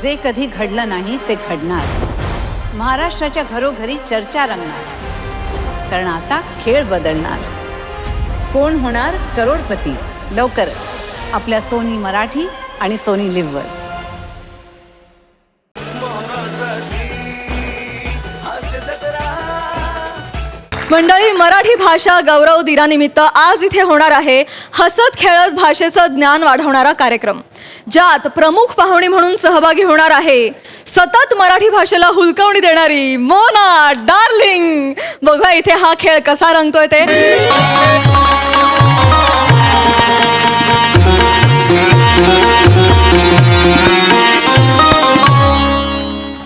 जे कधी घडलं नाही ते घडणार. महाराष्ट्राच्या घरोघरी चर्चा रंगणार, कारण आता खेळ बदलणार. कोण होणार करोडपती लवकरच आपल्या सोनी मराठी आणि सोनी लिव्हवर. मंडळी, मराठी भाषा गौरव दिनानिमित्त आज इथे होणार आहे हसत खेळत भाषेचं ज्ञान वाढवणारा कार्यक्रम, ज्यात प्रमुख पाहुणी म्हणून सहभागी होणार आहे सतत मराठी भाषेला हुलकावणी देणारी मोना डार्लिंग. बघा इथे हा खेळ कसा रंगतोय ते.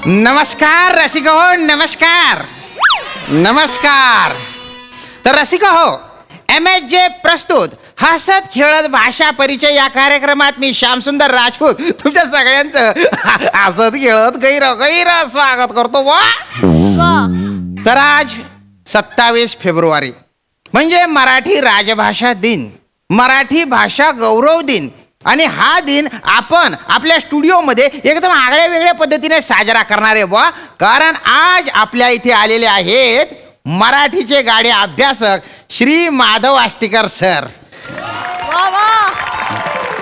नमस्कार रसिका हो, नमस्कार नमस्कार. तर रसिका हो, MSJ प्रस्तुत हसत खेळत भाषा परिचय या कार्यक्रमात मी श्यामसुंदर राजपूत तुमच्या सगळ्यांचं हसत खेळत गैर स्वागत करतो. वा. तर आज 27 फेब्रुवारी म्हणजे मराठी राजभाषा दिन, मराठी भाषा गौरव दिन. आणि हा दिन आपण आपल्या स्टुडिओमध्ये एकदम आगळ्या वेगळ्या पद्धतीने साजरा करणार आहे बुवा. कारण आज आपल्या इथे आलेले आहेत मराठीचे गाडे अभ्यासक श्री माधव आष्टीकर सर. वा वा.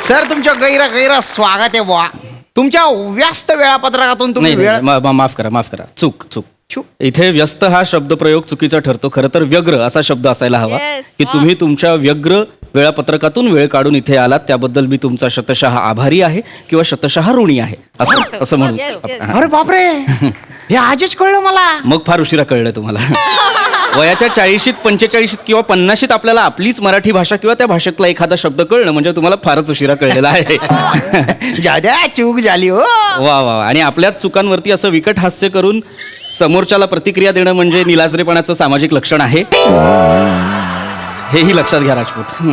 सर तुमचं गैर स्वागत आहे बुवा. तुमच्या व्यस्त वेळापत्रकातून तुम्ही वेळ माफ करा चूक इथे व्यस्त हा शब्दप्रयोग चुकीचा ठरतो. खरं तर व्यग्र असा शब्द असायला हवा. Yes. की तुम्ही तुमच्या व्यग्र वेळापत्रकातून वेळ काढून इथे आलात त्याबद्दल मी तुमचा शतशः आभारी आहे किंवा शतशः ऋणी आहे असं म्हणू. अरे बापरे, हे आजच कळलं मला. मग फार उशिरा कळलं तुम्हाला. वयाच्या 40शीत 45शीत किंवा 50शीत आपल्याला आपलीच मराठी भाषा किंवा त्या भाषेतला एखादा शब्द कळणं म्हणजे तुम्हाला फारच उशिरा कळलेला आहे. जाद्या चूक झाली हो. वा वा. आणि आपल्याच चुकांवरती असं विकट हास्य करून समोरच्याला प्रतिक्रिया देणं म्हणजे निलाजरेपणाचं सामाजिक लक्षण आहे, हेही लक्षात घ्या राजपूत.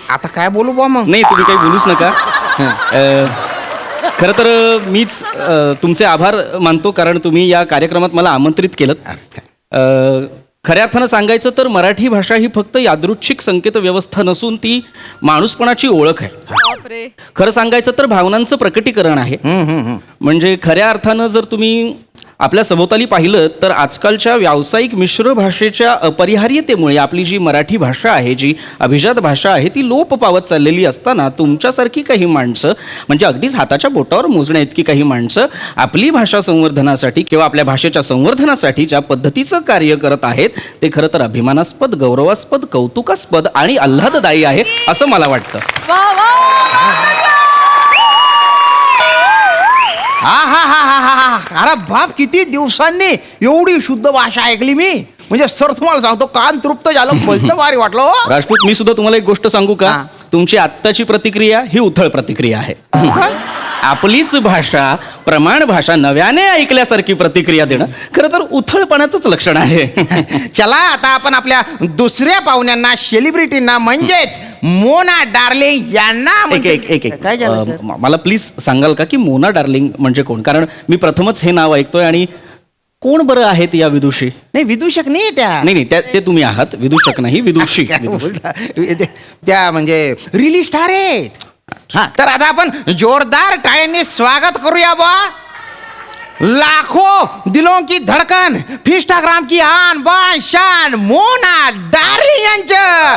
आता काय बोलू बुवा मग. नाही तुम्ही काही बोलूच नका. खरं तर मीच तुमचे आभार मानतो कारण तुम्ही या कार्यक्रमात मला आमंत्रित केलं. खऱ्या अर्थानं सांगायचं तर मराठी भाषा ही फक्त यादृच्छिक संकेत व्यवस्था नसून ती माणूसपणाची ओळख आहे. खरं सांगायचं तर भावनांचं प्रकटीकरण आहे. म्हणजे खऱ्या अर्थानं जर तुम्ही आपल्या सभोवताली पाहिलं तर आजकालच्या व्यावसायिक मिश्र भाषेच्या अपरिहार्यतेमुळे आपली जी मराठी भाषा आहे, जी अभिजात भाषा आहे, ती लोप पावत चाललेली असताना तुमच्यासारखी काही माणसं म्हणजे अगदीच हाताच्या बोटावर मोजण्या इतकी काही माणसं आपली भाषा संवर्धनासाठी किंवा आपल्या भाषेच्या संवर्धनासाठी ज्या पद्धतीचं कार्य करत आहेत ते खरं तर अभिमानास्पद, गौरवास्पद, कौतुकास्पद आणि आल्हाददायी आहे असं मला वाटतं. अरे बाप, किती दिवसांनी एवढी शुद्ध भाषा ऐकली मी. म्हणजे सर तुम्हाला सांगतो कान तृप्त झालं, बोलतं भारी वाटलं. राजपूत मी सुद्धा तुम्हाला एक गोष्ट सांगू का. तुमची आत्ताची प्रतिक्रिया ही उथळ प्रतिक्रिया आहे. आपलीच भाषा प्रमाण भाषा नव्याने ऐकल्यासारखी प्रतिक्रिया देणं खरं तर उथळपणाचंच लक्षण आहे. चला आता आपण आपल्या दुसऱ्या पाहुण्यांना, सेलिब्रिटींना म्हणजेच मोना डार्लिंग यांना काय झालं मला प्लीज सांगाल का की मोना डार्लिंग म्हणजे कोण. कारण मी प्रथमच हे नाव ऐकतोय आणि कोण बरं आहेत या विदुषी. नाही विदूषक नाही त्या. नाही ते तुम्ही आहात. विदूषक नाही, विदुषी. त्या म्हणजे रिली स्टार आहेत. हा, तर आता आपण जोरदार टाळ्यांनी स्वागत करूया बा. लाखों दिलों की धडकन, इंस्टाग्राम की आन बान शान मोना डार्लिंग यांचं.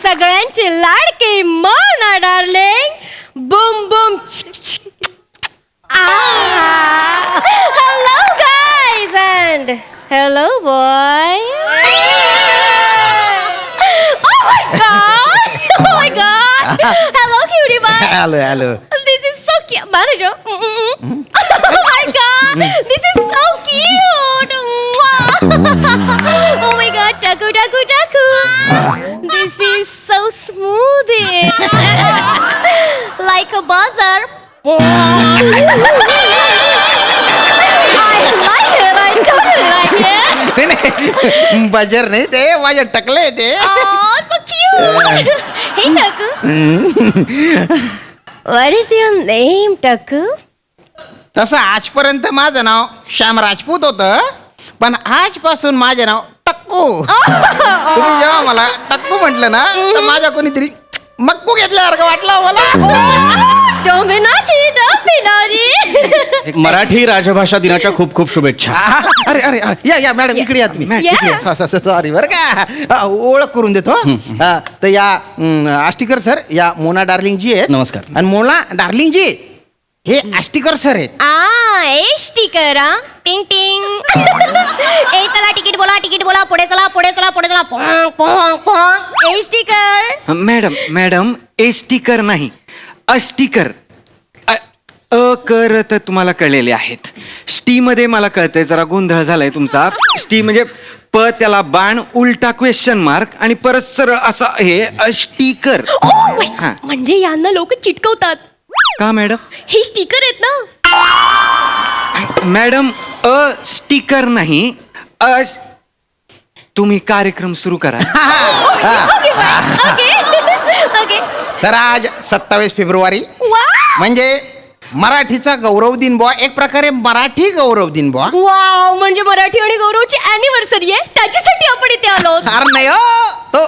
सगळ्यांची लाडकी Mona darling. Boom boom. Hello guys and hello boy. Oh my god. Oh my god. Hello cutie pie. Hello. This is so cute. Manager. Oh my god. This is so cute. Oh my god. Taku taku taku. This is so smooth. Like a buzzer. I like it. I totally like it. Buzzer नाही ते माझ्या टकले ते Oh, so cute. Hey, Taku. What is your name, Taku? तसं आजपर्यंत माझं नाव श्याम राजपूत होतं, पण आजपासून माझे नाव टक्कू. तुम्ही जेव्हा मला टक्कू म्हटलं ना तर माझ्या कोणीतरी मक्कू घेतल्यासारखं वाटलं मला. Don't be naughty, don't be naughty. Marathi राजभाषा दिनाच्या खूप खूप शुभेच्छा. अरे अरे अरे, या मॅडम इकडे या तुम्ही. Yeah. सॉरी बरं का, ओळख करून देतो. तर या आष्टीकर सर, या मोना डार्लिंग जी आहेत. नमस्कार. आणि मोना डार्लिंग जी हे आष्टीकर सर आहेत. स्टिकर टिंग टिंग. ए चला तिकीट बोला, पुढे चला. Pong Pong. Sticker. Madam sticker नाही, अष्टीकर. अकर तर तुम्हाला कळलेले आहेत. स्टी मध्ये मला कळतंय जरा गोंधळ झालाय तुमचा. स्टी म्हणजे प त्याला बाण उलटा क्वेश्चन मार्क आणि परत सरळ असा हे अष्टीकर. हा. म्हणजे यांना लोक चिटकवतात. का मॅडम? हे स्टिकर आहेत ना. मॅडम स्टिकर नाही, तुम्ही कार्यक्रम सुरू करा. ओके. तर आज 27 फेब्रुवारी म्हणजे मराठीचा गौरव दिन बुवा, एक प्रकारे मराठी गौरव दिन बुवा. वाव, म्हणजे मराठी आणि गौरवची अॅनिव्हर्सरी आहे, त्याच्यासाठी आपण इथे आलो. अरे नाही हो, तो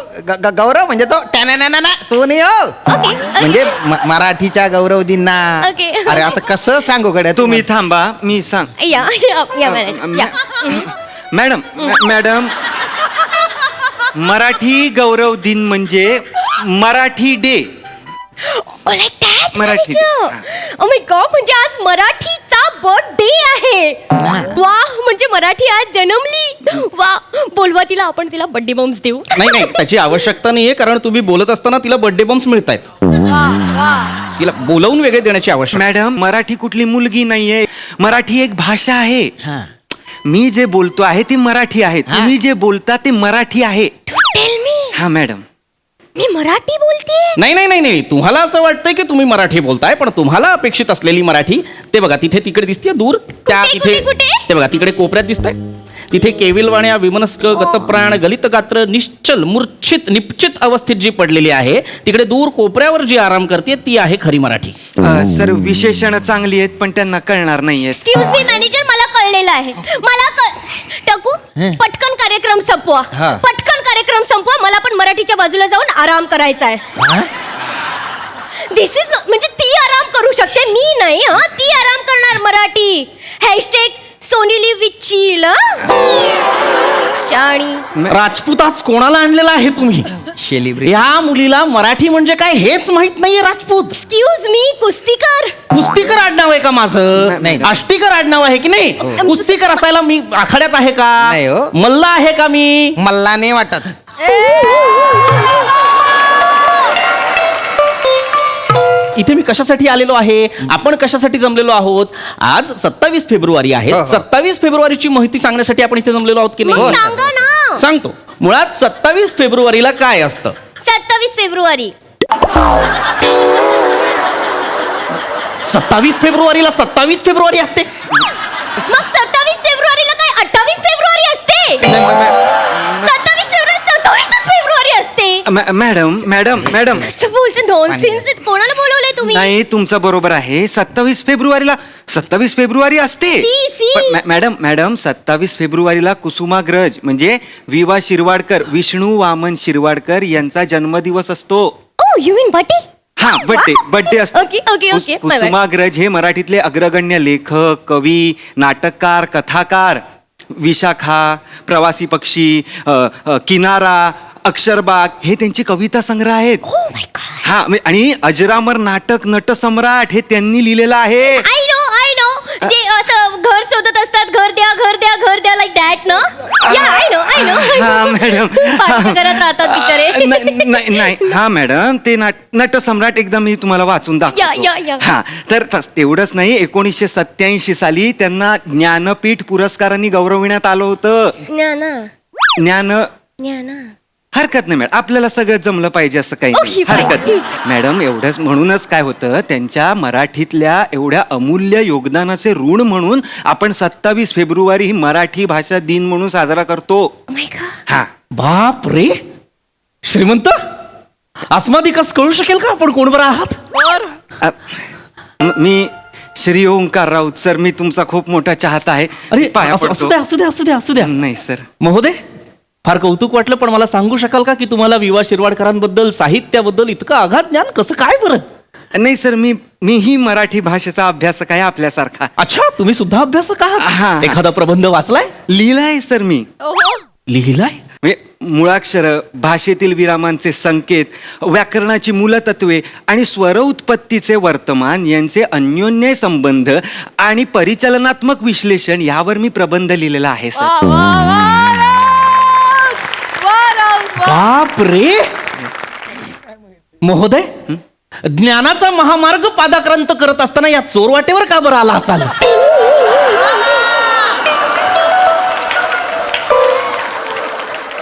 गौरव म्हणजे तो टॅना तो नाही हो. ओके. म्हणजे मराठीच्या गौरव दिन ना. ओके. अरे आता कसं सांगू गड्या तुम्ही थांबा, मी सांग. या मॅनेजर या. मॅडम मराठी गौरव दिन म्हणजे Marathi day. Marathi. Oh my God, म्हणजे आज मराठीचा बर्थडे आहे. वा, म्हणजे मराठी आज जन्मली. वा, बोलवा तिला, आपण तिला बर्थडे बॉम्ब्स देऊ. नाही त्याची आवश्यकता नाहीये, कारण तुम्ही बोलत असताना तिला बर्थडे बॉम्ब्स मिळत आहेत. तिला बोलवून वेगळे देण्याची आवश्यकता. मॅडम मराठी कुठली मुलगी नाहीये, मराठी एक भाषा आहे. मी जे बोलतो आहे ते मराठी आहे, तुम्ही जे बोलता ते मराठी आहे. टेल मी, हा मॅडम. मी मराठी बोलते. नाही तुम्हाला असं वाटतंय की तुम्ही मराठी बोलताय, पण तुम्हाला अपेक्षित असलेली मराठी ते बघा तिथे तिकडे दिसते दूर. त्या तिथे कुठे? ते बघा तिकडे कोपऱ्यात दिसतंय. तिथे केविलवाण्या विमनस्क गतप्राण गलित गात्र निश्चल मूर्छित निश्चित अवस्थेत जी पडलेली आहे, तिकडे दूर कोपऱ्यावर जी आराम करते ती आहे खरी मराठी. सर विशेषण चांगली आहेत पण त्यांना कळणार नाहीये. एक्सक्यूज मी मॅनेजर, मला कळलेलं आहे. टाकू पटकन कार्यक्रम संपवा. हा. पटकन कार्यक्रम संपवा. मला पण मराठीच्या बाजूला जाऊन आराम करायचा आहे. दिस इज म्हणजे ती आराम करू शकते, मी नाही. हा, ती आराम करणार Marathi. Hashtag Sonali with chill. शाणी. राजपूत आज कोणाला आणलेला आहे तुम्ही? सेलिब्रेट. या मुलीला मराठी म्हणजे काय हेच माहित नाहीये. Rajput excuse me, कुस्तीकर. कुस्तीकर आडनाव आहे का माझं? नाही. आष्टीकर आडनाव आहे की नाही? कुस्तीकर असायला मी आखाड्यात आहे का? नाही हो. मल्ला आहे का मी? मला नाही वाटत. इथे मी कशासाठी आलेलो आहे, आपण कशासाठी जमलेलो आहोत? आज 27 फेब्रुवारी आहे. 27 फेब्रुवारीची माहिती सांगण्यासाठी आपण इथे जमलेलो आहोत की मग नाही? सांगा ना. सांगतो. मुळात 27 फेब्रुवारीला काय असतं? 27 फेब्रुवारी. 27 फेब्रुवारीला 27 फेब्रुवारी असते. मग 27 फेब्रुवारीला काय 28 फेब्रुवारी असते? 27 फेब्रुवारी असते. मॅडम असं बोलतो नॉनसेन्स. कोणाला बोलवलंय तुम्ही? नाही, तुमचं बरोबर आहे. 27 फेब्रुवारी असते. सी. पण मॅडम 27 फेब्रुवारीला कुसुमाग्रज म्हणजे विवा शिरवाडकर, विष्णू वामन शिरवाडकर यांचा जन्मदिवस असतो. ओ, यू मीन बर्थडे? हा, बर्थडे असतो. ओके. कुसुमाग्रज हे मराठीतले अग्रगण्य लेखक, कवी, नाटककार, कथाकार. विशाखा, प्रवासी पक्षी, किनारा, अक्षरबाग हे त्यांचे कविता संग्रह आहेत. Oh my God. हा, आणि अजरामर नाटक नटसम्राट हे त्यांनी लिहिलेलं आहे. I know. जे असं घर शोधत असतात, घर द्या लाईक दॅट ना. या, आय नो. हा मॅडम. पाचशे घरात राहतात बिचारे. नाही हा मॅडम, ते नटसम्राट एकदा मी तुम्हाला वाचून या. दाखवतो. हा, तर तेवढंच नाही, 1987 साली त्यांना ज्ञानपीठ पुरस्कारांनी गौरविण्यात आलं होतं. ज्ञाना. ज्ञान हरकत नाही मॅडम, आपल्याला सगळं जमलं पाहिजे असं काही नाही. Okay, fine. हरकत नाही. मॅडम एवढंच म्हणूनच काय होतं, त्यांच्या मराठीतल्या एवढ्या अमूल्य योगदानाचे ऋण म्हणून आपण 27 फेब्रुवारी ही मराठी भाषा दिन म्हणून साजरा करतो. Oh my God. हा, बाप रे, श्रीमंत अस्मादिकास कळू शकेल का आपण कोण बरं आहात? मी श्री ओंकार राऊत सर, मी तुमचा खूप मोठा चाहता आहे. अरे पाया असू पडतो. द्या असू द्या असू द्या असू द्या. नाही सर, महोदय, फार कौतुक वाटलं, पण मला सांगू शकाल का की तुम्हाला विवा शिरवाडकरांबद्दल, साहित्याबद्दल इतकं अगाध ज्ञान कसं काय बरं? नाही सर, मीही मराठी भाषेचा अभ्यासक आहे आपल्यासारखा. अच्छा, तुम्ही सुद्धा अभ्यासक हा. आहात? एखादा प्रबंध वाचलाय? लिहिलाय सर मी. लिहिलाय? म्हणजे मुळाक्षर, भाषेतील विरामांचे संकेत, व्याकरणाची मूलतत्वे आणि स्वर उत्पत्तीचे वर्तमान यांचे अन्योन्य संबंध आणि परिचलनात्मक विश्लेषण यावर मी प्रबंध लिहिलेला आहे सर. बाप रे, महोदय, ज्ञानाचा महामार्ग पादाक्रांत करत असताना या चोरवाटेवर का बरं आला असाल?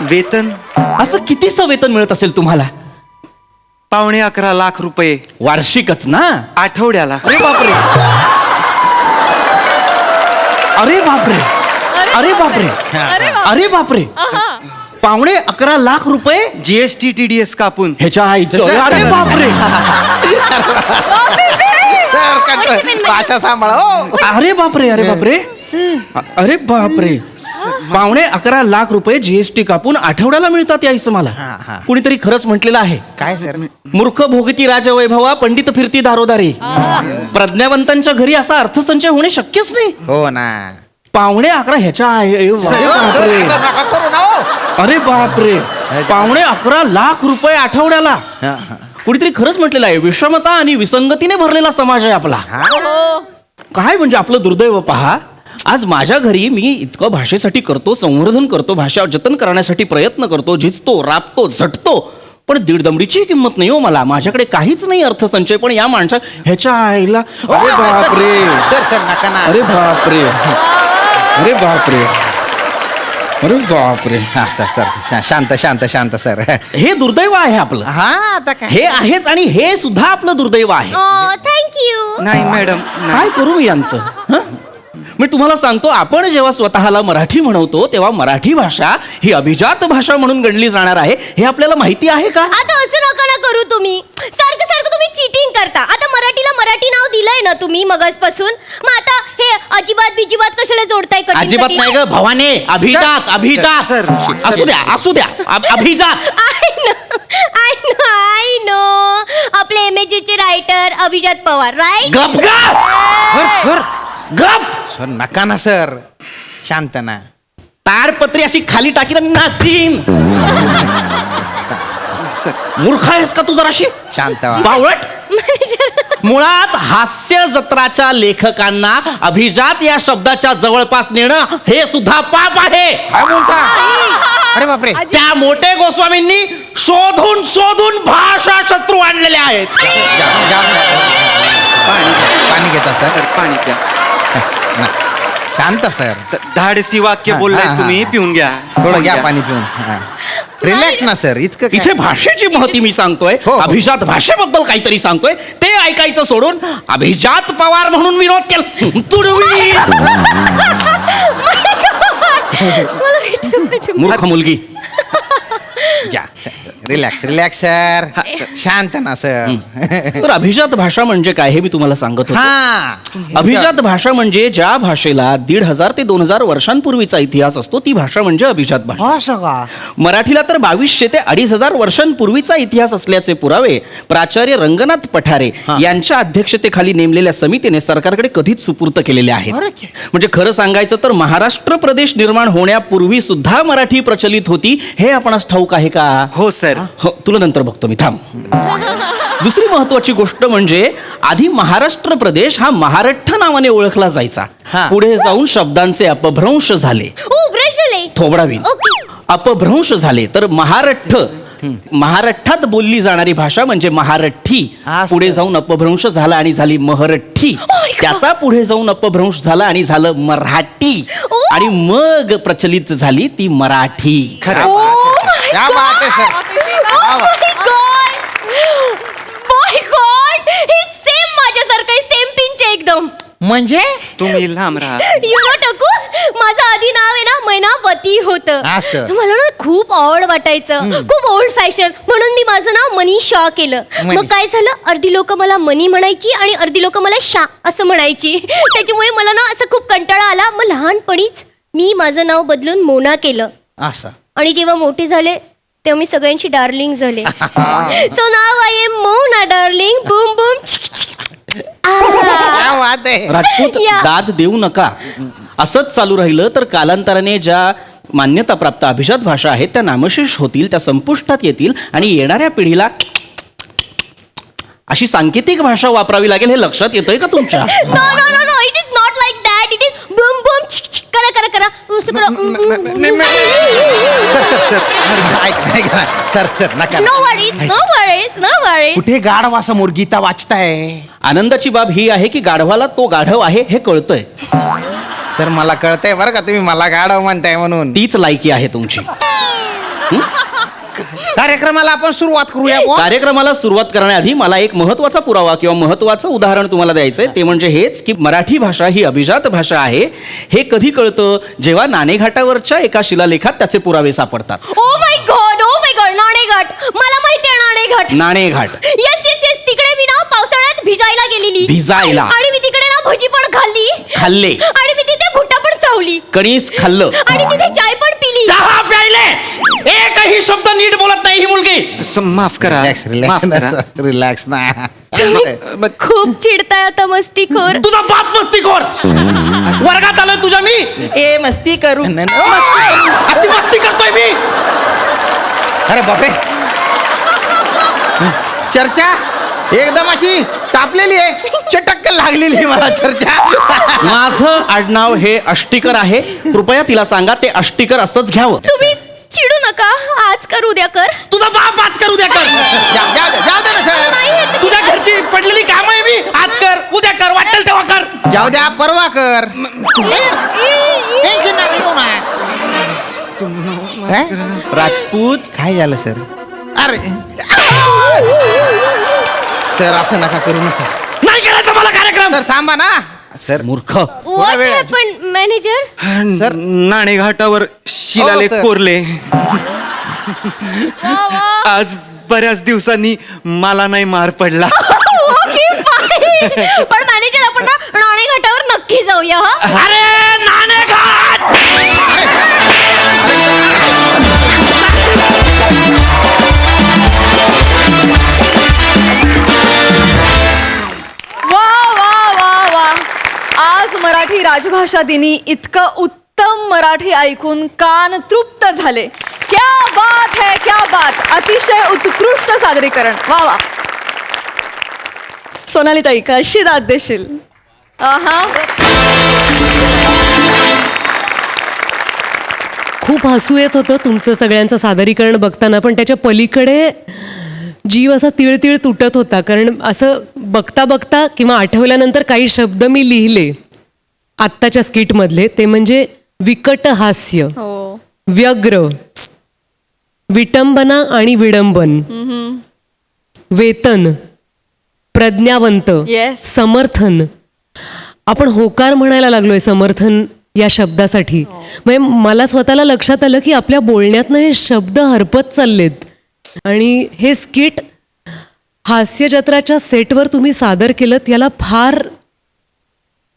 वेतन असं कितीचं वेतन मिळत असेल तुम्हाला? 11.25 लाख रुपये वार्षिकच ना? आठवड्याला. अरे बापरे, अरे बापरे, अरे बापरे, अरे बापरे, 11.25 लाख रुपये GST TDS कापून. ह्याच्या आईचं. अरे बापरे, सर कंट्रोल, भाषा सांभाळा हो. अरे बापरे, अरे बापरे, अरे बापरे, 11.25 लाख रुपये GST कापून आठवड्याला मिळतात या इसं मला. कुणीतरी खरंच म्हटलेलं आहे, काय सर? मूर्ख भोगती राजवैभवा, पंडित फिरती दारोदारी. प्रज्ञावंतांच्या घरी असा अर्थसंचय होणे शक्यच नाही. हो ना. 11.25 ह्याच्या अरे बापरे, असं नका करू ना हो. अरे बापरे, 11.25 लाख रुपये आठवड्याला. कुणीतरी खरंच म्हटलेलं आहे, विषमता आणि विसंगतीने भरलेला समाज आहे आपला. काय म्हणजे आपलं दुर्दैव पहा. आज माझ्या घरी मी इतकं भाषेसाठी करतो, संवर्धन करतो, भाषा जतन करण्यासाठी प्रयत्न करतो, झिजतो, राबतो, झटतो, पण दीड दमडीची किंमत नाही हो मला. माझ्याकडे काहीच नाही अर्थसंचय, पण या माणसा ह्याच्या आईला. अरे बापरे, सर सर नका ना. अरे बापरे, अरे बापरे, अरे बापरे. हा सर सर शांत शांत शांत सर. हे दुर्दैव आहे आपलं. हा आता काय? हे आहेच, आणि हे सुद्धा आपलं दुर्दैव आहे. थँक्यू. नाही मॅडम, काय करू मी यांचं? हं? मी तुम्हाला सांगतो, आपण जेव्हा स्वतःला मराठी म्हणवतो तेव्हा मराठी भाषा ही अभिजात भाषा म्हणून गणली जाणार आहे, हे आपल्याला माहिती आहे का? आता असं नका ना करू तुम्ही. सारखं सारखं तुम्ही चीटिंग करता. आता मराठीला मराठी नाव दिलंय ना तुम्ही मगासपासून, मग आता हे अजिबात बिजिबात कशाला जोडताय? कठीण अजिबात कठीण? नाही ग भवाने, अभिजात, सर, अभिजात. Sir, sir. असू द्या असू द्या, अभिजात. I know. आपले MAG चे रायटर अभिजात पवार, राईट? गप गप सर सर गप. सर नका ना सर, शांत ना. ताडपत्री अशी खाली टाकीन आणि नाचीन. सर. मूर्ख आहेस का तू जराशी? शांत व्हा. बावळट. मुळात हास्य जत्राच्या लेखकांना अभिजात या शब्दाच्या जवळपास नेणं हे सुद्धा पाप आहे. काय बोलता? अरे बापरे. त्या मोठे गोस्वामींनी शोधून शोधून भाषा शत्रू आणलेले आहेत. पाणी घेता सर. सर पाणी प्या. ना. शांत सर. सर, धाडसी वाक्य हा, बोललाय हा, हा. तुम्ही, पिऊन घ्या. थोडं घ्या पाणी पिऊन. रिलॅक्स ना सर. इतकं काय? इथे भाषेची महती मी सांगतोय, हो, हो. अभिजात भाषेबद्दल काहीतरी सांगतोय, ते ऐकायचं सोडून अभिजात पवार म्हणून विनोद केला. तुडवी मूर्ख मुलगी. जा रिलॅक्स रिलॅक्स सर. शांत ना सर. तर अभिजात भाषा म्हणजे काय हे मी तुम्हाला सांगत होतो. हा. अभिजात भाषा म्हणजे ज्या भाषेला 1500 ते 2000 वर्षांपूर्वीचा इतिहास असतो, ती भाषा म्हणजे अभिजात भाषा. असं का? मराठीला तर 2200 ते 2500 वर्षांपूर्वीचा इतिहास असल्याचे पुरावे प्राचार्य रंगनाथ पठारे यांच्या अध्यक्षतेखाली नेमलेल्या समितीने सरकारकडे कधीच सुपूर्त केलेले आहेत. म्हणजे खरं सांगायचं तर महाराष्ट्र प्रदेश निर्माण होण्यापूर्वी सुद्धा मराठी प्रचलित होती, हे आपणास ठाऊक आहे का? हो सर. हो, तुला नंतर बघतो मी, थांब. दुसरी महत्वाची गोष्ट म्हणजे आधी महाराष्ट्र प्रदेश हा महारठ्ठ नावाने ओळखला जायचा. हा. पुढे जाऊन शब्दांचे अपभ्रंश झाले. ब्रश झाले. थोबडावीन. ओके. अपभ्रंश झाले तर महारठ्ठ, महाराष्ट्रात बोलली जाणारी भाषा म्हणजे महारठ्ठी. असं. पुढे जाऊन अपभ्रंश झाला आणि झाली महरठ्ठी. त्याचा पुढे जाऊन अपभ्रंश झाला आणि झालं मराठी. आणि मग प्रचलित झाली ती मराठी. खरं. Oh my क्या बात आहे सर. माय गॉड, हे सेम माझ्यासारखं आहे, सेम पिंच आहे एकदम. म्हणजे तुम्ही लांब राहा. यु नो टकू, माझं आधी नाव आहे ना मैनावती होतं. असं. मला ना खूप ऑड वाटायचं, खूप ओल्ड फॅशन, म्हणून मी माझं नाव मनीषा केलं. मग मनीषा. काय झालं, अर्धी लोक मला मनी म्हणायची आणि अर्धी लोक मला शा असं म्हणायची. त्याच्यामुळे मला ना असं खूप कंटाळा आला. मग लहानपणीच मी माझं नाव बदलून मोना केलं. असं. आणि जेव्हा मोठे झाले तेव्हा मी सगळ्यांची डार्लिंग झाले. So now I am Mona darling. Boom boom. क्या बात आहे. राजपूत या. दाद देऊ नका. असंच चालू राहिलं तर कालांतराने ज्या मान्यताप्राप्त अभिजात भाषा आहेत त्या नामशेष होतील, त्या संपुष्टात येतील आणि येणाऱ्या पिढीला अशी सांकेतिक भाषा वापरावी लागेल. हे लक्षात येतंय का तुमच्या? No no no no, it is not like that. It is boom boom. करा करा करा. सर सर नका. No worries, no worries, no worries. कुठे गाढवासमोर गीता वाचताय? आनंदाची बाब ही आहे की गाढवाला तो गाढव आहे हे कळतंय. सर मला कळतंय बरं का, तुम्ही मला गाढव म्हणताय म्हणून. तीच लायकी आहे तुमची. कार्यक्रमाला आपण सुरुवात करूया बुवा. कार्यक्रमाला सुरुवात करण्याआधी मला एक महत्वाचा पुरावा किंवा महत्वाचं उदाहरण तुम्हाला द्यायचंय. ते म्हणजे हेच की मराठी भाषा ही अभिजात भाषा आहे हे कधी कळतं, जेव्हा नाणेघाटावरच्या एका शिलालेखात त्याचे पुरावे सापडतात. Oh my God, oh my God. Naneghat, मला माहिती आहे Naneghat. Naneghat. Yes yes yes. तिकडे मी ना पावसाळ्यात भिजायला गेलेली. भिजायला. आणि मी तिकडे ना भजी पण खाल्ली. खाल्ले. आणि मी तिथे भुट्टा पण चावली. कणीस खाल्लं. आणि तिथे चाय पण पिली. चहा प्यायले. एकही शब्द नीट बोलत नाही ही मुलगी. माफ करा. रिलॅक्स माफ करा. रिलॅक्स रिलॅक्स ना. तुम्ही खूप चिडताय आता, मस्तीखोर. तुझा बाप मस्तीखोर. वर्गात आलोय तुझ्या मी. ए मस्ती करू. अशी मस्ती करतोय मी. अरे बापरे. चर्चा एकदम अशी तापलेली आहे. चटक्क लागलेली आहे मला चर्चा. माझं आडनाव हे अष्टीकर आहे. कृपया तिला सांगा ते अष्टीकर असंच घ्यावं. तुम्ही चिडू नका. आज कर उद्या कर. तुझा बाप आज कर उद्या कर. जाऊ दे ना सर. नाही हे- तुझ्या घरची पडलेली काम आहे मी. आज कर उद्या कर वाटेल तेव्हा कर. जाऊ द्या परवा कर. टेन्शन नका घेऊ ना. काय? राजपूत काय झालं सर? अरे सर असं नका करू ना सर. नाही करायचा मला कार्यक्रम. सर थांबा ना सर. मूर्ख. What वेळ- happened, manager? सर. नाणेघाटावर शिलालेख हो, सर. कोरले. आज बऱ्याच दिवसांनी मला नाही मार पडला. Okay, fine. पण मॅनेजर आपण ना नाणेघाटावर नक्की जाऊया हा. अरे नाणेघाट. वा वा वा वा. आज मराठी राजभाषा दिनी इतकं उत्तम मराठी ऐकून कान तृप्त झाले. क्या बात है, क्या बात. अतिशय उत्कृष्ट सादरीकरण. वा वा. सोनाली ताई कशी दाद देशील? आहा. खूप हसू येत होतं तुमचं सगळ्यांचं सादरीकरण बघताना, पण त्याच्या पलीकडे जीव असा तिळतिळ तुटत होता. कारण असं बघता बघता किंवा आठवल्यानंतर काही शब्द मी लिहिले आत्ताच्या स्किटमधले. ते म्हणजे विकट हास्य, हो. व्यग्र, विटंबना आणि विडंबन, वेतन, प्रज्ञावंत, Yes. समर्थन. आपण होकार म्हणायला लागलोय समर्थन या शब्दासाठी. म्हणजे मला स्वतःला लक्षात आलं की आपल्या बोलण्यातनं हे शब्द हरपत चाललेत. आणि हे स्किट हास्यजत्राच्या सेटवर तुम्ही सादर केलंत, याला फार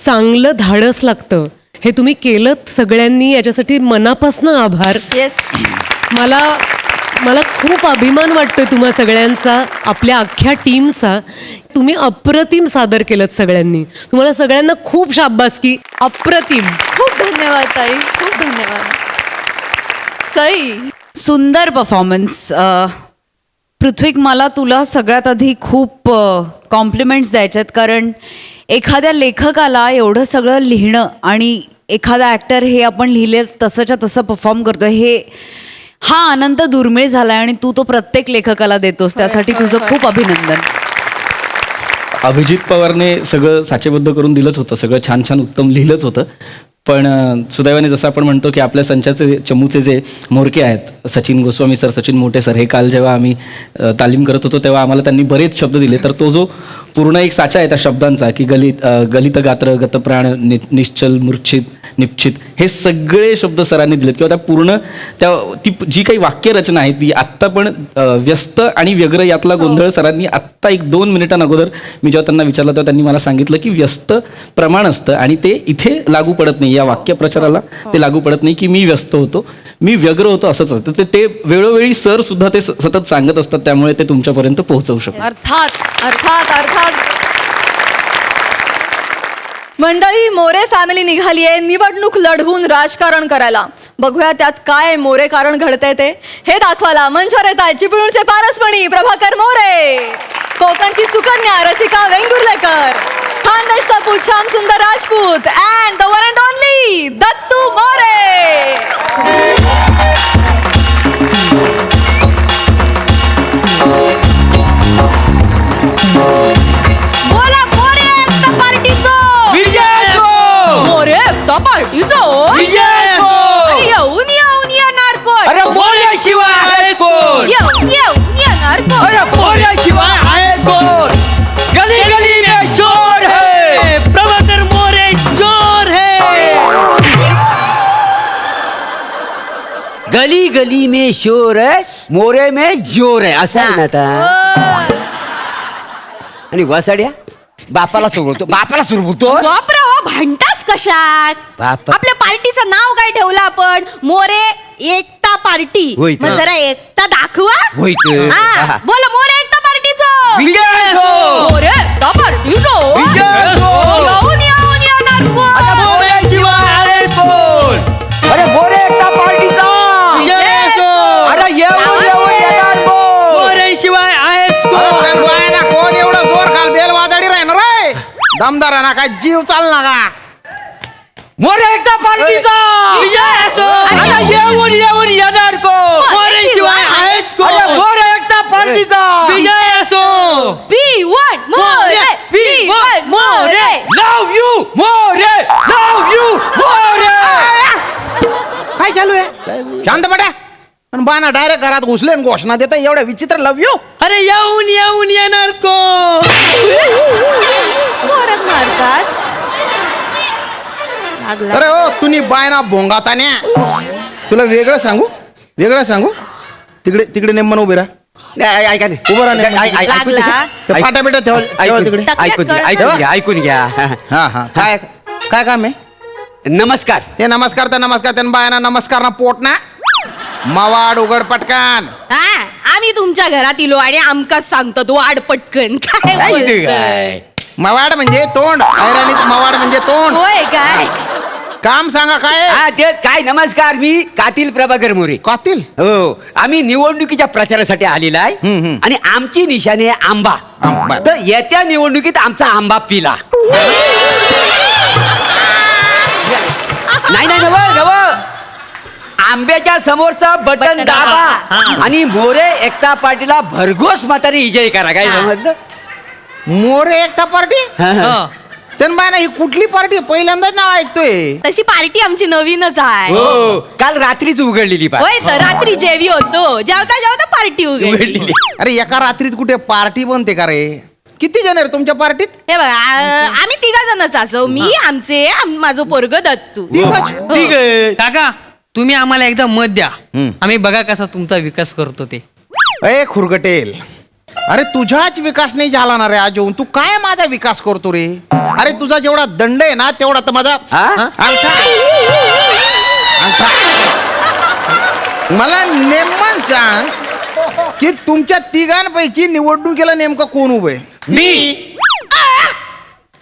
चांगलं धाडस लागतं. हे तुम्ही केलंत सगळ्यांनी, याच्यासाठी मनापासून आभार. येस. मला खूप अभिमान वाटतोय तुम्हा सगळ्यांचा, आपल्या अख्ख्या टीमचा. तुम्ही अप्रतिम सादर केलंत सगळ्यांनी. तुम्हाला सगळ्यांना खूप शाबासकी. अप्रतिम. खूप धन्यवाद ताई, खूप धन्यवाद. सई. सुंदर परफॉर्मन्स. पृथ्वीक, मला तुला सगळ्यात आधी खूप कॉम्प्लिमेंट्स द्यायच्यात. कारण एखाद्या लेखकाला एवढं सगळं लिहिणं आणि एखादा ॲक्टर हे आपण लिहिले तसंच्या तसं परफॉर्म करतोय, हा आनंद दुर्मिळ झाला आणि तू तो प्रत्येक लेखकाला देतोस. त्यासाठी तुझं खूप अभिनंदन. अभिजित पवारने सगळं साचेबद्ध करून दिलंच होतं. सगळं छान छान उत्तम लिहिलंच होतं. पण सुदैवाने जसं आपण म्हणतो की आपल्या संचाचे चमूचे जे म्होरके आहेत सचिन गोस्वामी सर, सचिन मोठे सर, हे काल जेव्हा आम्ही तालीम करत होतो तेव्हा आम्हाला त्यांनी बरेच शब्द दिले. तर तो जो पूर्ण एक साचा आहे त्या शब्दांचा की गलित गात्र गतप्राण निश्चल मूर्छित निश्चित, हे सगळे शब्द सरांनी दिलेत किंवा ती जी काही वाक्यरचना आहे ती आत्ता पण व्यस्त आणि व्यग्र यातला गोंधळ सरांनी आत्ता 1-2 मिनिटांअगोदर मी जेव्हा त्यांना विचारलं तेव्हा त्यांनी मला सांगितलं की व्यस्त प्रमाण असतं आणि ते इथे लागू पडत नाही, या वाक्यप्रचाराला ते लागू पडत नाही की मी व्यस्त होतो, मी व्यग्र होतो असंच असतं. ते वेळोवेळी सर सुद्धा ते सतत सांगत असतात, त्यामुळे ते तुमच्यापर्यंत पोहोचवू शकतात. अर्थात अर्थात अर्थात. मंडळी, मोरे फॅमिली निघाली आहे निवडणूक लढवून राजकारण करायला. बघूया त्यात काय मोरे कारण घडतंय ते. हे दाखवायला मंचावर येत आहेत चिपळूणचे पारसमणी प्रभाकर मोरे, कोकणची सुकन्या रसिका वेंगुर्लेकर, खानदेशचा पुच्छाम सुंदर Rajput and the one and only Dattu More. बोला मोरे एकता पार्टीचो मोरे एकता पार्टीचो येऊन येऊन येणार कोण? अरे बोलल्याशिवाय आहे कोण? येऊन येऊन येणार कोण? अरे बोलल्याशिवाय आहे कोण? गली गली में शोर है, प्रभाकर मोरे जोर है. गली गली में शोर है, मोरे में जोर है, असं आहे ना आता. आणि वसाड्या बापाला सुरवतो, बापाला सुरवतो. बापरे, भांडतास कशात? बापा. आपल्या पार्टीचं नाव काय ठेवलं आपण? मोरे एकता पार्टी. होय तर. मग जरा एकता दाखवा. होय तर. हा, हा. बोला मोरे एकता पार्टीचो विजय असो. मोरे एकता पार्टीचो विजय असो. येऊन येऊन येणार कोण? आता बोलल्याशिवाय आहे कोण? अरे मोरे एकता पार्टीचा विजय असो. अरे येऊन येऊन येणार कोण? मोरेशिवाय आहेच कोण? कोण एवढं जोर काल बेल वाजाडी राहणार रे, दमदार आहे ना, काय जीव चालना का? मोरे एकता पार्टीचा विजय असो. आता येऊन येऊन येणार कोण? मोरेशिवाय आहेच कोण? अरे मोरे एकता पार्टीचा विजय असो. V1 More V1 More. Love you More, love you More. काय चालू आहे? शांत पड्या. पण बाना डायरेक्ट घरात घुसले आणि घोषणा देता एवढ्या विचित्र लव यू. अरे येऊन येऊन येणार कोण? जोरात मारतास. अरे हो, तुम्ही बायना भोंगातान्या. तुला वेगळं सांगू तिकडे तिकडे नेमन उभे राहा. ऐका नाही, उभं राहा नेमन. लागला. ते फाट्या बिट्या ठेवा तिकडे. ऐकून घ्या. हा हा, काय काय काम आहे? नमस्कार. ते नमस्कार त्यांना बायना नमस्कार ना पोट ना मवाड उघड पटकन. हा, आम्ही तुमच्या घरात इलो आणि आमकाच सांगतो तू वाढ पटकन. काय बोलतोय? मवाड म्हणजे तोंड, ऐराणीत मवाड म्हणजे तोंड. होय काय? काम सांगा काय? हा तेच काय. नमस्कार, मी कातील प्रभाकर मोरे. कातील? हो, आम्ही निवडणुकीच्या प्रचारासाठी आलेला आहे आणि आमची निशाणी आहे आंबा. आंबा. तर येत्या निवडणुकीत आमचा आंबा पिला. नाही नव आंब्याच्या समोरचं बटन दाबा आणि मोरे एकता पार्टीला भरघोस मताने विजयी करा. काय समजलं? मोरे एकता पार्टी? त्यांना बायना ही कुठली पार्टी? पहिल्यांदाच नाव ऐकतोय. तशी पार्टी आमची नवीनच आहे. हो, काल रात्रीच उघडलेली होय तर रात्री जेवी होतो, जेवता पार्टी उघडलेली. अरे एका रात्रीत कुठे पार्टी बनते का रे? किती जण आहे तुमच्या पार्टीत? हे बघा, आम्ही 3 जणच असो. मी माझं पोरग दत्तू. ठीक आहे. काका, तुम्ही आम्हाला एकदा मत द्या, आम्ही बघा कसा तुमचा विकास करतो ते. ए खुरगटेल, अरे तुझाच विकास नाही झाला ना रे अजून. तू काय माझा विकास करतो रे? अरे तुझा जेवढा दंड आहे ना तेवढा तर माझा अंगठा. मला नेमन सांग की तुमच्या तिघांपैकी निवडणुकीला नेमकं कोण उभे? मी.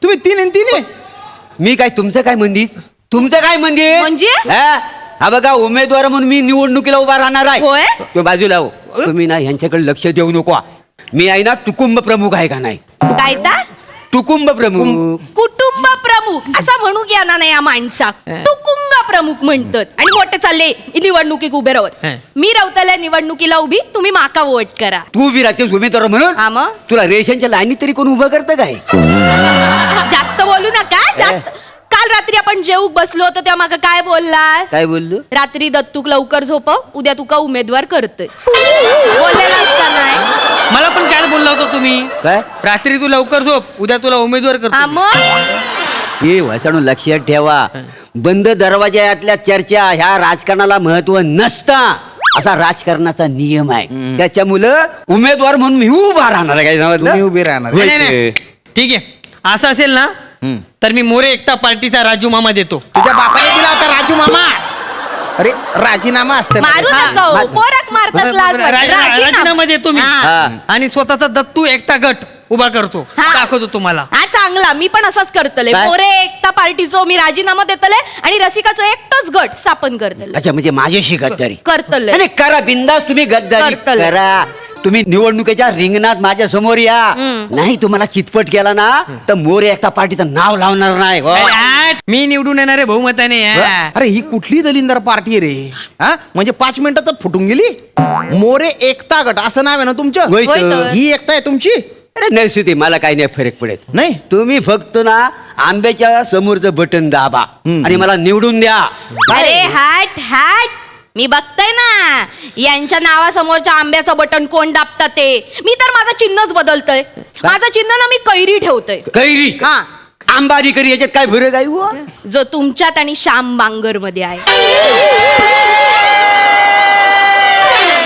तुम्ही 3 आहे. मी काय तुमचं काय मंदिर म्हणजे? हा बघा, उमेदवार म्हणून मी निवडणुकीला उभा राहणार आहे. होय? तो बाजूला हो. तुम्ही ना ह्यांच्याकडे लक्ष देऊ नको. मी आहे ना टुकुंब प्रमुख आहे का नाही? काय ता? टुकुंब प्रमुख. कुटुंब प्रमुख असं म्हणू घ्या ना या माणसा. टुकुंब प्रमुख म्हणतात आणि मोठे चालले निवडणुकीत उभे राहत. मी रावताल्या निवडणुकीला उभी, तुम्ही माका वोट करा. तू उभी राहतेस उमेदवार हा म्हणून? मग? तुला रेशनच्या लाईनीत तरी कोण उभं करतं काय? जास्त बोलू नका. जास्त काल काल रात्री आपण जेवूक बसलो होतो तेव्हा माका काय बोललास? काय बोललो? रात्री दत्तूक लवकर झोपव, उद्या तुका उमेदवार करतोय बोललेलास का नाही? मला पण काय बोलला होता तुम्ही? काय? रात्री तू लवकर झोप, उद्या तुला उमेदवार हा करतो. मग हे वाचाणू लक्षात ठेवा, बंद दरवाजातल्या चर्चा ह्या राजकारणाला महत्व नसता असा राजकारणाचा नियम आहे. त्याच्यामुळं उमेदवार म्हणून मी उभा राहणार आहे. काय तुम्ही समजलं? उभी राहणार. होय नाही, नाही. ते. ठीक आहे, असं असेल ना तर मी मोरे एकता पार्टीचा राजू मामा देतो. तुझ्या बापाने दिला होता राजू मामा. अरे राजीनामा असते मारू नका हो, पोरक मारतास लाज वाटते. राजीनामा देतो मी हा. आणि स्वतःचा दत्तू एकता गट उभा करतो, हा. दाखवतो तुम्हाला. हा चांगला, मी पण असाच करतले. काय? मोरे एकता पार्टीचो मी राजीनामा देतले आणि रसिकाचो एकटाच गट स्थापन करतले. अच्छा, म्हणजे माझ्याशी गद्दारी करतले. आणि करा बिंदास, तुम्ही गद्दारी करतले. करा. तुम्ही निवडणुकीच्या रिंगणात माझ्या समोर या. नाही तुम्हाला चितपट केला ना तर मोरे एकता पार्टीचं नाव लावणार नाही. हो. अरे, मी निवडून येणारे बहुमताने या. अरे ही कुठली दलिंदर पार्टी आहे रे? हा म्हणजे 5 मिनिटात फुटून गेली. मोरे एकता गट असं नाव आहे ना तुमचं? होय होय तर. तर. ही एकता आहे तुमची? अरे नरसिते, मला काही नाही फरक पडत. नाही? तुम्ही फक्त ना आंब्याच्या समोरचं बटन दाबा आणि मला निवडून द्या. अरे हॅट हॅट, मी बघताय ना यांच्या नावासमोरच्या आंब्याचं बटन कोण दाबतात ते. मी तर माझं चिन्हच बदलतय. माझं चिन्ह ना मी कैरी ठेवतोय. कैरी हा. आंबारी करी याच्यात काय फरक आहे हो? जो तुमच्यात आणि श्याम बांगर मध्ये आहे.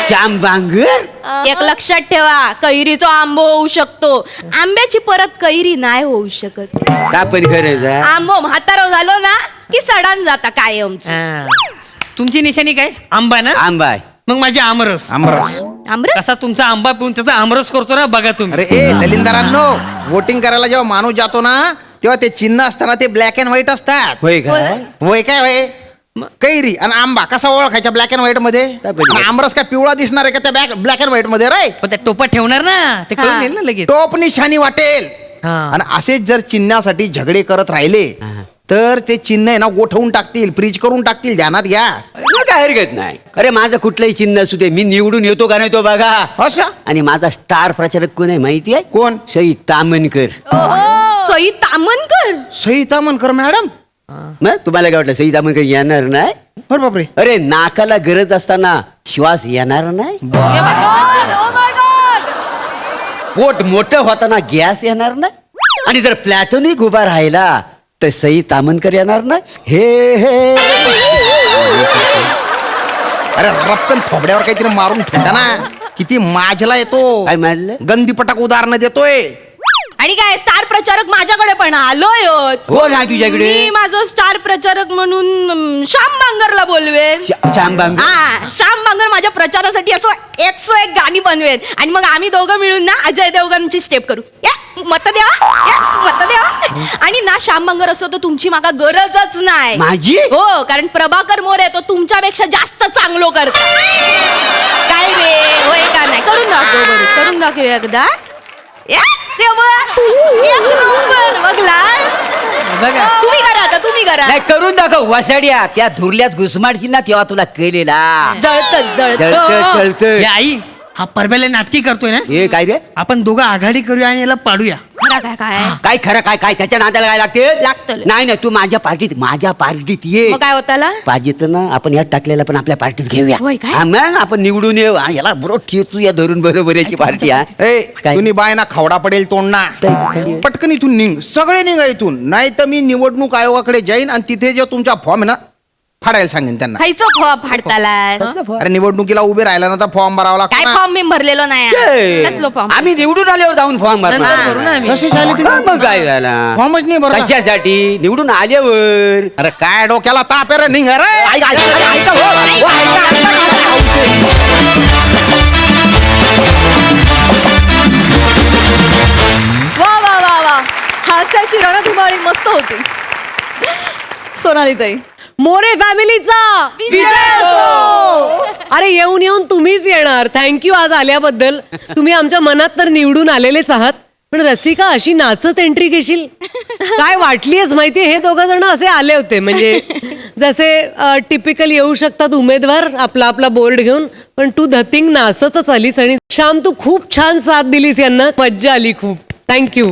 श्याम बांगर? एक लक्षात ठेवा, कैरीचा आंबो होऊ शकतो, आंब्याची परत कैरी नाही होऊ शकत. का पण खरंच आहे? आंबो म्हातारा झालो ना की सडान जाता कायम. हा. तुमची निशाणी काय? आंबा ना? आंबा आहे. मग माझी आमरस. आमरस. आमरस कसा तुमचा आंबा पिऊन त्याचा आमरस करतो ना, बघा तुम्ही. अरे ए दलिंदरांनो, वोटिंग करायला जेव्हा माणूस जातो ना तेव्हा ते चिन्ह असताना ते ब्लॅक अँड व्हाईट असतात. होय का? होय काय होय? कैरी आणि आंबा कसा ओळखायचा ब्लॅक अँड व्हाईट मध्ये? काय पाहिजे? आणि आमरस काय पिवळा दिसणार आहे का त्या ब्लॅक अँड व्हाईट मध्ये? रे पण त्या टोपा ठेवणार ना, ते कळून येईल ना लगेच. टोप निशाणी वाटेल. हा. आणि असेच जर चिन्हासाठी झगडे करत राहिले तर ते चिन्ह आहे ना गोठवून टाकतील, फ्रीज करून टाकतील. ध्यानात घ्या. काय हरकत नाही. अरे माझं कुठलंही चिन्ह असू दे, मी निवडून येतो का नाही तो बघा. असं? आणि माझा स्टार प्रचारक कोण आहे माहिती आहे? कोण? सई तामनकर. सई तामनकर. सई तामनकर मॅडम? मग तुम्हाला काय वाटलं सई तामनकर येणार नाही? अरे बापरे. अरे नाकाला गरज असताना श्वास येणार नाही? पोट मोठं होताना गॅस येणार नाही? आणि जर प्लॅटोनिक उभा राहिला तर सई तामनकर येणार नाही? हे अरे रपकन फोबड्यावर काहीतरी मारून फेटा ना. किती माजला येतो. काय मारलं? गंदीपटाक उदाहरण देतोय. आणि काय स्टार प्रचारक माझ्याकडे पण आलोय. हो ना तुझ्याकडे? मी माझं स्टार प्रचारक म्हणून श्याम बांगरला बोलवेन. श्याम बांगर? हा, श्याम बांगर माझ्या प्रचारासाठी असं 101 गाणी बनवेन आणि मग आम्ही दोघं मिळून ना अजय देवगणची स्टेप करू. या मत द्या, या मत द्या. आणि ना श्याम बांगर असतो तर तुमची मागा गरजच नाही. माझी? हो, कारण प्रभाकर मोरे तो तुमच्यापेक्षा जास्त चांगलो करतो. काय रे, होय का नाही? करून दाखव बरं, करून दाखव एकदा. या तेव्हा एक नंबर बघलास. बघा. तुम्ही करा आता, तुम्ही करा. नाही करून दाखव वसाड्या. त्या धुरल्यात घुसमाडशील ना तेव्हा तुला केलेला जळत जळत. कळत. या आई, हा परब्याला नाटकी करतोय ना, हे काय रे? आपण दोघं आघाडी करूया आणि याला पाडूया. खरा काय काय काय खरं काय काय त्याच्या नादाला काय लागते? लागतं. नाही नाही, तू माझ्या पार्टीत ये. मग काय होताला? पाहिजे तर ना आपण यात टाकलेला पण आपल्या पार्टीत घेऊया. होय काय? हा, मग आपण निवडून येऊ. हा, याला बरोबर ठेचू या धरून बरोबर याची पार्टी. हा ए काय? तुम्ही बाय ना खवडा पडेल तोंडना. काय? पटकन इथून निघ, सगळे निघा इथून. नाही तर मी निवडणूक आयोगाकडे जाईन आणि तिथे जो तुमचा फॉर्म आहे ना फाडायला सांगेन त्यांना. खायचं फॉर्म फाडताला. अरे निवडणुकीला उभे राहिला ना तर फॉर्म भरावा लागतो काय ना. फॉर्म मी भरलेलो नाही. ए, कसलो फॉर्म? आम्ही निवडून आल्यावर जाऊन फॉर्म नंतर करू ना आम्ही. कशी झाली हा, मग काय झाला? फॉर्मच नाही भरला. कशासाठी? निवडून आल्यावर. अरे काय डोक्याला ताप आहे रे, निघ रे. ऐका, ऐका, हो, हो, वा वा वा वा, हास्याची रणधुमाळी मस्त होती. सोनालीताई, मोरे फॅमिलीचा विजय असो. अरे येऊन येऊन तुम्हीच येणार. थँक्यू आज आल्याबद्दल. तुम्ही आमच्या मनात तर निवडून आलेलेच आहात. पण रसिका अशी नाचत एंट्री घेशील काय वाटलीच माहितीये? हे दोघं जण असे आले होते म्हणजे जसे टिपिकल येऊ शकतात उमेदवार आपला आपला बोर्ड घेऊन, पण तू धतिंग नाचतच आलीस. आणि श्याम तू खूप छान साथ दिलीस यांना. मज्जा आली खूप. थँक्यू.